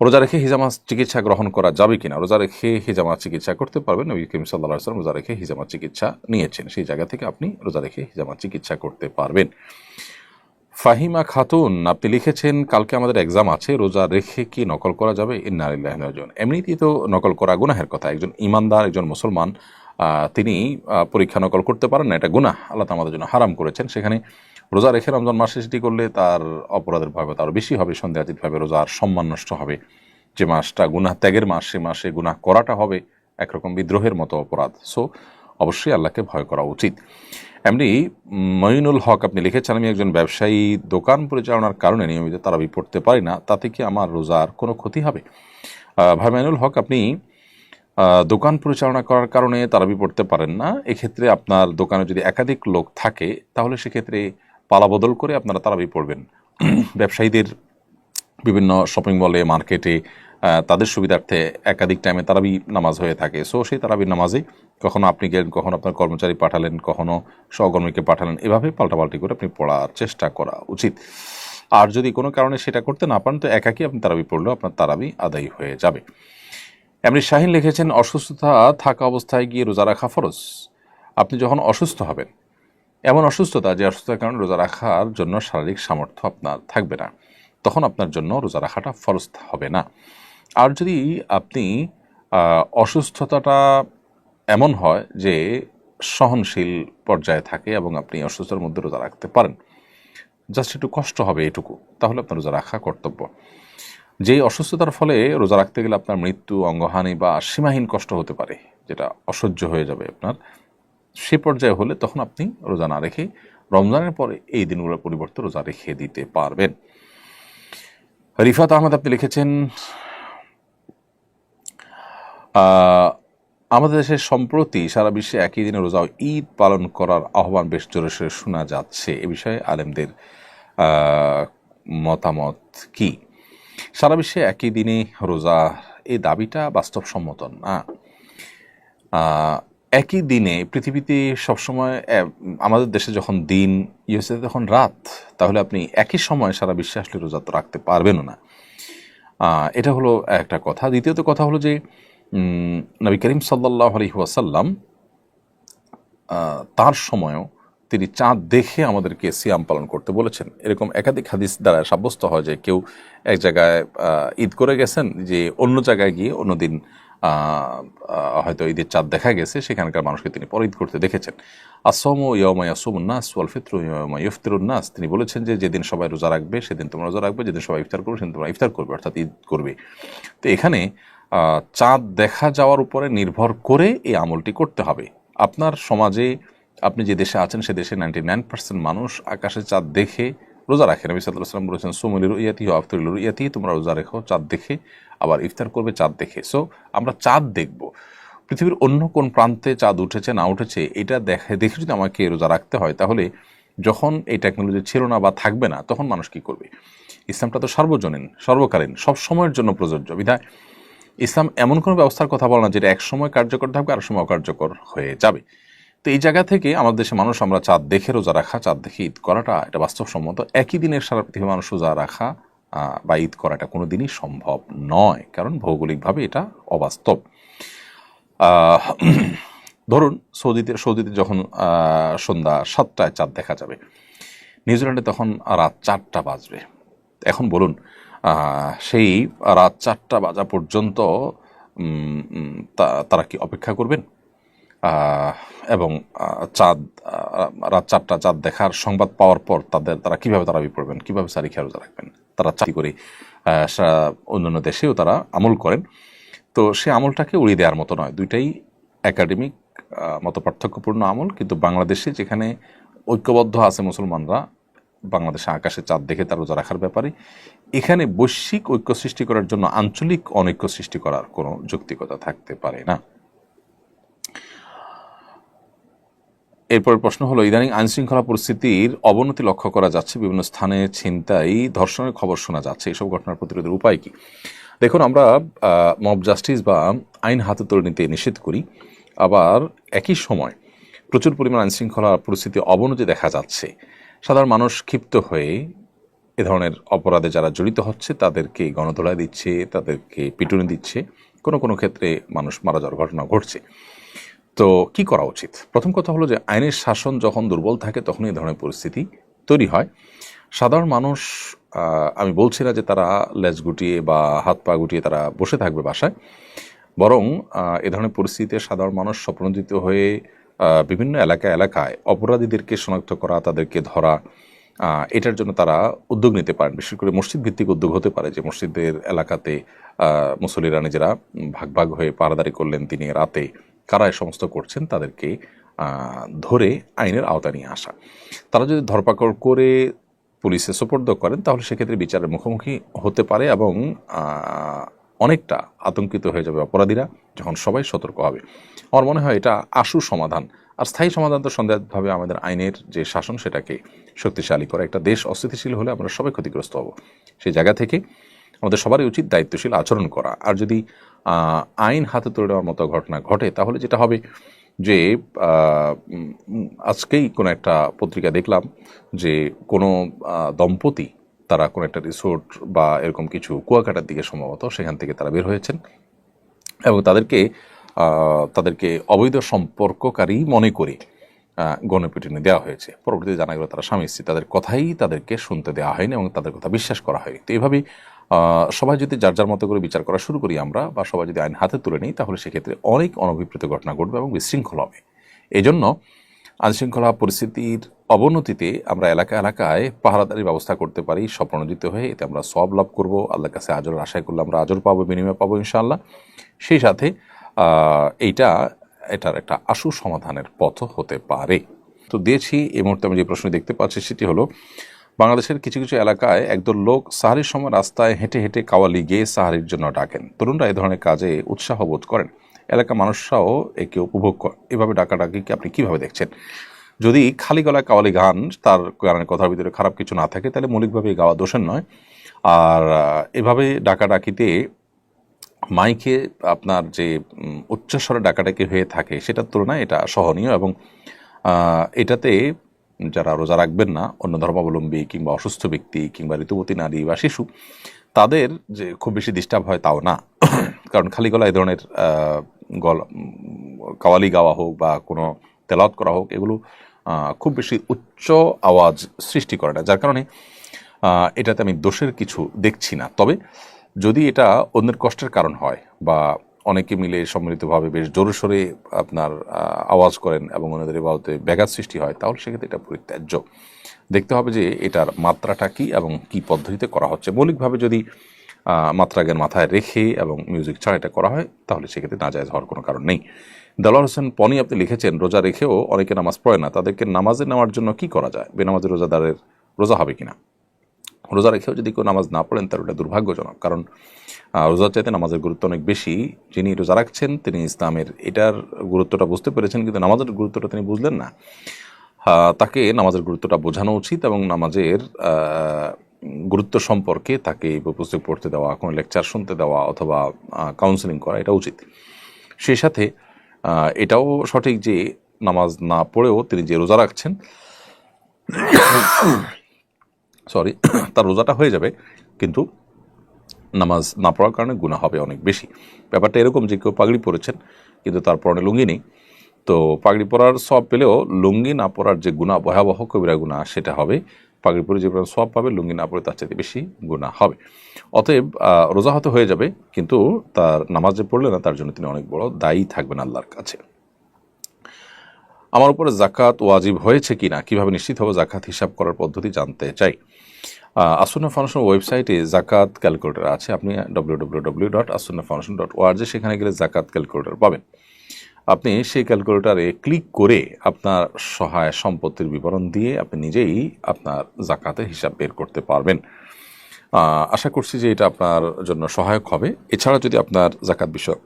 রোজা রেখে হিজামা চিকিৎসা গ্রহণ করা যাবে কিনা? রোজা রেখে হিজামা চিকিৎসা করতে পারবেন। নবী করিম সাল্লাল্লাহু আলাইহি ওয়াসাল্লাম রোজা রেখে হিজামা চিকিৎসা নিয়েছেন, সেই জায়গা থেকে আপনি রোজা রেখে হিজামা চিকিৎসা করতে পারবেন। ফাহিমা খাতুন আপনি লিখেছেন, কালকে আমাদের এক্সাম আছে, রোজা রেখে কি নকল করা যাবে? ইন্না লিল্লাহি ওয়া ইন্না ইলাইহি রাজিউন। এমনিতেই তো নকল করা গুনাহের কথা। একজন ইমানদার, একজন মুসলমান তিনি পরীক্ষা নকল করতে পারেন না, এটা গুনাহ, আল্লাহ তাআলা আমাদের জন্য হারাম করেছেন। সেখানে রোজা রেখে রমজান মাসে সেটি করলে তার অপরাধের ভয়াবহতা আরও বেশি হবে, সন্দেহাতীতভাবে রোজার সম্মান নষ্ট হবে। যে মাসটা গুনাহ ত্যাগের মাস, সে মাসে গুনাহ করাটা হবে একরকম বিদ্রোহের মতো অপরাধ। সো অবশ্যই আল্লাহকে ভয় করা উচিত। এমনি মঈনুল হক আপনি লিখেছেন, আমি একজন ব্যবসায়ী, দোকান পরিচালনার কারণে নিয়মিত তারাবি পড়তে পারি না, তাতে কি আমার রোজার কোনো ক্ষতি হবে? ভাই মঈনুল হক, আপনি দোকান পরিচালনা করার কারণে তারাবি পড়তে পারেন না, এক্ষেত্রে আপনার দোকানে যদি একাধিক লোক থাকে তাহলে সেক্ষেত্রে পালা বদল করে আপনারা তারাবি পড়বেন। ব্যবসায়ীদের বিভিন্ন শপিং মলে, মার্কেটে তাদের সুবিধার্থে একাধিক টাইমে তারাবি নামাজ হয়ে থাকে। সো সেই তারাবির নামাজে কখনো আপনি গেলেন, কখনো আপনার কর্মচারী পাঠালেন, কখনো সহকর্মীকে পাঠালেন, এভাবে পাল্টাপাল্টি করে আপনি পড়ার চেষ্টা করা উচিত। আর যদি কোনো কারণে সেটা করতে না পারেন তো একাকী আপনি তারাবি পড়লেও আপনার তারাবি আদায় হয়ে যাবে। এমনি শাহিন লিখেছেন, অসুস্থতা থাকা অবস্থায় গিয়ে রোজা রাখা ফরজ। আপনি যখন অসুস্থ হবেন, এমন অসুস্থতা যে অসুস্থতার কারণে রোজা রাখার জন্য শারীরিক সামর্থ্য আপনার থাকবে না, তখন আপনার জন্য রোজা রাখাটা ফরজ হবে না। আর যদি আপনি অসুস্থতাটা এমন হয় যে সহনশীল পর্যায়ে থাকে এবং আপনি অসুস্থতার মধ্যে রোজা রাখতে পারেন, জাস্ট একটু কষ্ট হবে এটুকু, তাহলে আপনার রোজা রাখা কর্তব্য। যেই অসুস্থতার ফলে রোজা রাখতে গেলে আপনার মৃত্যু, অঙ্গহানি বা সীমাহীন কষ্ট হতে পারে, যেটা অসহ্য হয়ে যাবে আপনার, সে পর্যায়ে হলে তখন আপনি রোজা না রেখে রমজানের পরে এই দিনগুলোর পরিবর্তে রোজা রেখে দিতে পারবেন। রিফাত আহমদ আপনি লিখেছেন, আমাদের দেশে সম্প্রতি সারা বিশ্বে একই দিনে রোজা ঈদ পালন করার আহ্বান বেশ জোরে সোরে শোনা যাচ্ছে, এ বিষয়ে আলেমদের মতামত কি? সারা বিশ্বে একই দিনে রোজা, এই দাবিটা বাস্তবসম্মত না। একই দিনে পৃথিবীতে সবসময় আমাদের দেশে যখন দিন, ইউএসএ তখন রাত, তাহলে আপনি একই সময় সারা বিশ্বে আসলে রোজা তো রাখতে পারবেনও না। এটা হলো একটা কথা। দ্বিতীয়ত কথা হলো যে নবী করিম সাল্লাল্লাহু আলাইহি ওয়াসাল্লাম তার সময়ও তিনি চাঁদ দেখে আমাদেরকে সিয়াম পালন করতে বলেছেন। এরকম একাধিক হাদিস দ্বারা সাব্যস্ত হয় যে কেউ এক জায়গায় ঈদ করে গেছেন, যে অন্য জায়গায় গিয়ে অন্যদিন হয়তো ঈদের চাঁদ দেখা গেছে, সেখানকার মানুষকে তিনি পরে ঈদ করতে দেখেছেন। আসসামু ইয়াওমা ইয়াসুমুন নাস ওয়াল ফিতরু ইয়াওমা ইফতিরুন নাস, তিনি বলেছেন যে যেদিন সবাই রোজা রাখবে সেদিন তোমরা রোজা রাখবে, যেদিন সবাই ইফতার করবে সেদিন তোমরা ইফতার করবে, অর্থাৎ ঈদ করবে। তো এখানে চাঁদ দেখা যাওয়ার উপরে নির্ভর করে এই আমলটি করতে হবে। আপনার সমাজে আপনি যে দেশে আছেন সে দেশে 99% মানুষ আকাশে চাঁদ দেখে রোজা রাখে। নবী সাল্লাল্লাহু আলাইহি ওয়াসাল্লাম বলেছেন, সুমু লিরুইয়াতিহি ওয়া আফতিরু লিরুইয়াতিহি, তোমরা রোজা রেখো চাঁদ দেখে, আবার ইফতার করবে চাঁদ দেখে। সো আমরা চাঁদ দেখব, পৃথিবীর অন্য কোন প্রান্তে চাঁদ উঠেছে না উঠেছে এটা দেখে যদি আমাকে রোজা রাখতে হয়, তাহলে যখন এই টেকনোলজি ছিল না বা থাকবে না, তখন মানুষ কি করবে? ইসলামটা তো সার্বজনীন, সর্বকালীন, সব সময়ের জন্য প্রযোজ্য। বিধায় ইসলাম এমন কোনো ব্যবস্থার কথা বলে না যেটা এক সময় কার্যকর থাকবে আর সময় অকার্যকর হয়ে যাবে। তো এই জায়গা থেকে আমাদের দেশে মানুষ, আমরা চাঁদ দেখে রোজা রাখা, চাঁদ দেখে ঈদ করাটা এটা বাস্তবসম্মত। একই দিনের সারা পৃথিবীর মানুষ রোজা রাখা বা ঈদ করাটা কোনো দিনই সম্ভব নয়, কারণ ভৌগোলিকভাবে এটা অবাস্তব। ধরুন সৌদিতে যখন সন্ধ্যা 7টায় চাঁদ দেখা যাবে, নিউজিল্যান্ডে তখন রাত 4টা বাজবে। এখন বলুন, সেই রাত 4টা বাজা পর্যন্ত তারা কি অপেক্ষা করবেন? এবং চাঁদ রাত 4টা চাঁদ দেখার সংবাদ পাওয়ার পর তারা কীভাবে তারাবি পড়বেন, কীভাবে সারি খেয়া রোজা রাখবেন? তারা চাকরি করে অন্যান্য দেশেও তারা আমল করেন। তো সে আমলটাকে উড়িয়ে দেওয়ার মতো নয়, দুইটাই একাডেমিক মত পার্থক্যপূর্ণ আমল। কিন্তু বাংলাদেশে যেখানে ঐক্যবদ্ধ আছে মুসলমানরা, বাংলাদেশে আকাশে চাঁদ দেখে তার রোজা রাখার ব্যাপারে, এখানে বৈশ্বিক ঐক্য সৃষ্টি করার জন্য আঞ্চলিক অনৈক্য সৃষ্টি করার কোনো যৌক্তিকতা থাকতে পারে না। এরপরের প্রশ্ন হলো, ইদানিং আইনশৃঙ্খলা পরিস্থিতির অবনতি লক্ষ্য করা যাচ্ছে, বিভিন্ন স্থানে ছিনতাই, ধর্ষণের খবর শোনা যাচ্ছে, এইসব ঘটনার প্রতিরোধের উপায় কি? দেখুন, আমরা মব জাস্টিস বা আইন হাতে তুলে নিতে নিষেধ করি, আবার একই সময় প্রচুর পরিমাণ আইনশৃঙ্খলা পরিস্থিতি অবনতি দেখা যাচ্ছে। সাধারণ মানুষ ক্ষিপ্ত হয়ে এ ধরনের অপরাধে যারা জড়িত হচ্ছে তাদেরকে গণধোলাই দিচ্ছে, তাদেরকে পিটুনি দিচ্ছে, কোনো কোনো ক্ষেত্রে মানুষ মারা যাওয়ার ঘটনা ঘটছে। তো কি করা উচিত? প্রথম কথা হলো যে আইনের শাসন যখন দুর্বল থাকে তখনই এই ধরনের পরিস্থিতি তৈরি হয়। সাধারণ মানুষ, আমি বলছি না যে তারা লেজ গুটিয়ে বা হাত পা গুটিয়ে তারা বসে থাকবে বাসায়, বরং এ ধরনের পরিস্থিতিতে সাধারণ মানুষ স্বপ্নজিত হয়ে বিভিন্ন এলাকায় অপরাধীদেরকে শনাক্ত করা, তাদেরকে ধরা, এটার জন্য তারা উদ্যোগ নিতে পারেন। বিশেষ করে মসজিদ ভিত্তিক উদ্যোগ হতে পারে যে মসজিদের এলাকাতে মুসল্লিরা নিজেরা ভাগ ভাগ হয়ে পাহারাদারি করলেন দিনে রাতে, কারা এ সমস্ত করছেন তাদেরকে ধরে আইনের আওতায় নিয়ে আসা। তারা যদি ধরপাকড় করে পুলিশে সোপর্দ করেন তাহলে সেক্ষেত্রে বিচারের মুখোমুখি হতে পারে এবং অনেকটা আতঙ্কিত হয়ে যাবে অপরাধীরা যখন সবাই সতর্ক হবে। আমার মনে হয় এটা আশু সমাধান। আর স্থায়ী সমাধান তো সন্দেহভাবে আমাদের আইনের যে শাসন সেটাকে শক্তিশালী করে। একটা দেশ অস্থিতিশীল হলে আমরা সবাই ক্ষতিগ্রস্ত হব। সেই জায়গা থেকে আমাদের সবারই উচিত দায়িত্বশীল আচরণ করা। আর যদি আইন হাতে তুলে নেওয়ার মতো ঘটনা ঘটে তাহলে যেটা হবে যে আজকেই কোনো একটা পত্রিকা দেখলাম যে কোনো দম্পতি তারা কোনো একটা রিসোর্ট বা এরকম কিছু কুয়াকাটার দিকে সম্ভবত সেখান থেকে তারা বের হয়েছেন এবং তাদেরকে অবৈধ সম্পর্ককারী মনে করে গণপিটুনি দেওয়া হয়েছে। পরবর্তীতে জানা গেল তারা স্বামী স্ত্রী, তাদের কথাই তাদেরকে শুনতে দেওয়া হয়নি এবং তাদের কথা বিশ্বাস করা হয়নি। তো এইভাবে সবাই যদি যার যার মতো করে বিচার করা শুরু করি আমরা, বা সবাই যদি আইন হাতে তুলে নিই, তাহলে সেক্ষেত্রে অনেক অনভিপ্রেত ঘটনা ঘটবে এবং বিশৃঙ্খল হবে। এই জন্য আইনশৃঙ্খলা পরিস্থিতির অবনতিতে আমরা এলাকায় পাহারাদারির ব্যবস্থা করতে পারি স্বপ্রণোদিত হয়ে। এতে আমরা সওয়াব লাভ করবো, আল্লাহর কাছে আজরের আশায় করলে আমরা আজর পাবো, বিনিময় পাবো ইনশাআল্লাহ। সেই সাথে এটার একটা আশু সমাধানের পথ হতে পারে। তো দিয়েছি এই মুহূর্তে আমি যে প্রশ্ন দেখতে পাচ্ছি সেটি হলো, বাংলাদেশের কিছু কিছু এলাকায় একদল লোক সাহারির সময় রাস্তায় হেঁটে হেঁটে কাওয়ালি গেয়ে সাহারির জন্য ডাকেন। তরুণরা এই ধরনের কাজে উৎসাহ বোধ করেন, এলাকার মানুষরাও একে উপভোগ করে। এভাবে ডাকাডাকিকে আপনি কিভাবে দেখছেন? যদি খালি গলায় কাওয়ালি গান, তার গানের কথার ভিতরে খারাপ কিছু না থাকে, তাহলে মৌলিকভাবে গাওয়া দোষের নয়। আর এভাবে ডাকাডাকিতে মাইকে আপনার যে উচ্চস্বরে ডাকাডাকি হয়ে থাকে সেটার তুলনায় এটা সহনীয় এবং এটাতে যারা রোজা রাখবেন না, অন্য ধর্মাবলম্বী কিংবা অসুস্থ ব্যক্তি কিংবা ঋতুবতী নারী বা শিশু, তাদের যে খুব বেশি ডিস্টার্ব হয় তাও না। কারণ খালি গলা এই ধরনের কাওয়ালি গাওয়া হোক বা কোনো তেলাওয়াত করা হোক, এগুলো খুব বেশি উচ্চ আওয়াজ সৃষ্টি করে না, যার কারণে এটাতে আমি দোষের কিছু দেখছি না। তবে যদি এটা অন্যের কষ্টের কারণ হয় বা অনেকে মিলে সম্মিলিতভাবে বেশ জোরে সোরে আপনার আওয়াজ করেন এবং অন্যদের ইবাদতে ব্যাঘাত সৃষ্টি হয়, তাহলে সেক্ষেত্রে এটা পরিত্যাজ্য। দেখতে হবে যে এটার মাত্রাটা কী এবং কী পদ্ধতিতে করা হচ্ছে। মৌলিকভাবে যদি মাত্রাজ্ঞান মাথায় রেখে এবং মিউজিক ছাড়া এটা করা হয় তাহলে সেক্ষেত্রে নাজায়েজ হওয়ার কোনো কারণ নেই। দেলোয়ার হোসেন পনি আপনি লিখেছেন, রোজা রেখেও অনেকে নামাজ পড়ে না, তাদেরকে নামাজে নেওয়ার জন্য কি করা যায়? বেনামাজি রোজাদারের রোজা হবে কিনা? রোজা রেখেও যদি কেউ নামাজ না পড়েন তার ওটা দুর্ভাগ্যজনক, কারণ রোজার চাইতে নামাজের গুরুত্ব অনেক বেশি। যিনি রোজা রাখছেন তিনি ইসলামের এটার গুরুত্বটা বুঝতে পেরেছেন, কিন্তু নামাজের গুরুত্বটা তিনি বুঝলেন না। তাকে নামাজের গুরুত্বটা বোঝানো উচিত এবং নামাজের গুরুত্ব সম্পর্কে তাকে পুস্তক পড়তে দেওয়া, কোনো লেকচার শুনতে দেওয়া অথবা কাউন্সেলিং করা, এটা উচিত। সেই সাথে এটাও সঠিক যে নামাজ না পড়েও তিনি যে রোজা রাখছেন তার রোজাটা হয়ে যাবে, কিন্তু নামাজ না পড়ার কারণে গুনাহ হবে অনেক বেশি। ব্যাপারটা এরকম যে কেউ পাগড়ি পরেছেন কিন্তু তার পরনে লুঙ্গি নেই, তো পাগড়ি পরার সওয়াব পেলেও লুঙ্গি না পরার যে গুনাহ, ভয়াবহ কবিরা গুনাহ, সেটা হবে। পাগড়ি পরে যে সওয়াব পাবে, লুঙ্গি না পরে তার চাইতে বেশি গুনাহ হবে। অতএব রোজা হতে হয়ে যাবে, কিন্তু তার নামাজ যে পড়লে না তার জন্য তিনি অনেক বড় দায়ী থাকবেন আল্লাহর কাছে। আমার উপরে জাকাত ওয়াজিব হয়েছে কিনা, কিভাবে নিশ্চিত হবে, জাকাত হিসাব করার পদ্ধতি জানতে চাই। আসুন্নাহ ফাউন্ডেশন ওয়েবসাইটে জাকাত ক্যালকুলেটর আছে, আপনি www.asunnahfoundation.org সেখানে গেলে জাকাত ক্যালকুলেটর পাবেন। আপনি সেই ক্যালকুলেটরে ক্লিক করে আপনার সহায় সম্পত্তির বিবরণ দিয়ে আপনি নিজেই আপনার জাকাতের হিসাব বের করতে পারবেন। আশা করছি যে এটা আপনার জন্য সহায়ক হবে। এছাড়া যদি আপনার জাকাত বিষয়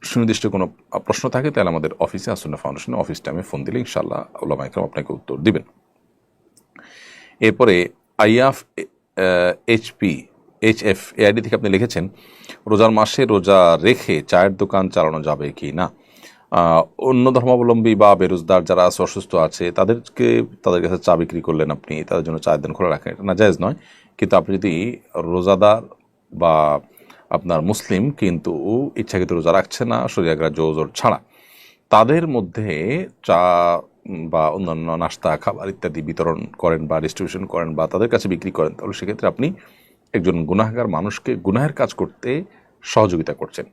সুনির্দিষ্ট কোনো প্রশ্ন থাকে তাহলে আমাদের অফিসে, আসুন্নাহ ফাউন্ডেশনের অফিস টাইমে ফোন দিলে ইনশাআল্লাহ উলামা ইকরাম আপনাকে উত্তর দিবেন। এরপরে আইয়াফ HF AID থেকে আপনি লিখেছেন, রোজার মাসে রোজা রেখে চায়ের দোকান চালানো যাবে কি না? অন্য ধর্মাবলম্বী বা বেরোজগার যারা আছে, অসুস্থ আছে, তাদের কাছে চা বিক্রি করলেন আপনি, তাদের জন্য চায়ের দোকান খোলা রাখেন, এটা নাজায়েজ নয়। কিন্তু আপনি যদি রোজাদার বা আপনার মুসলিম কিন্তু ইচ্ছাকৃত রোজা রাখছে না শরীয়াগ্রাহ্য জোর ছাড়া, তাদের মধ্যে চা বা অন্যান্য নাস্তা খাবার ইত্যাদি বিতরণ করেন বা ডিস্ট্রিবিউশন করেন বা তাদের কাছে বিক্রি করেন, তাহলে সেক্ষেত্রে আপনি একজন গুনাহগার মানুষকে গুনাহের কাজ করতে সহযোগিতা করছেন।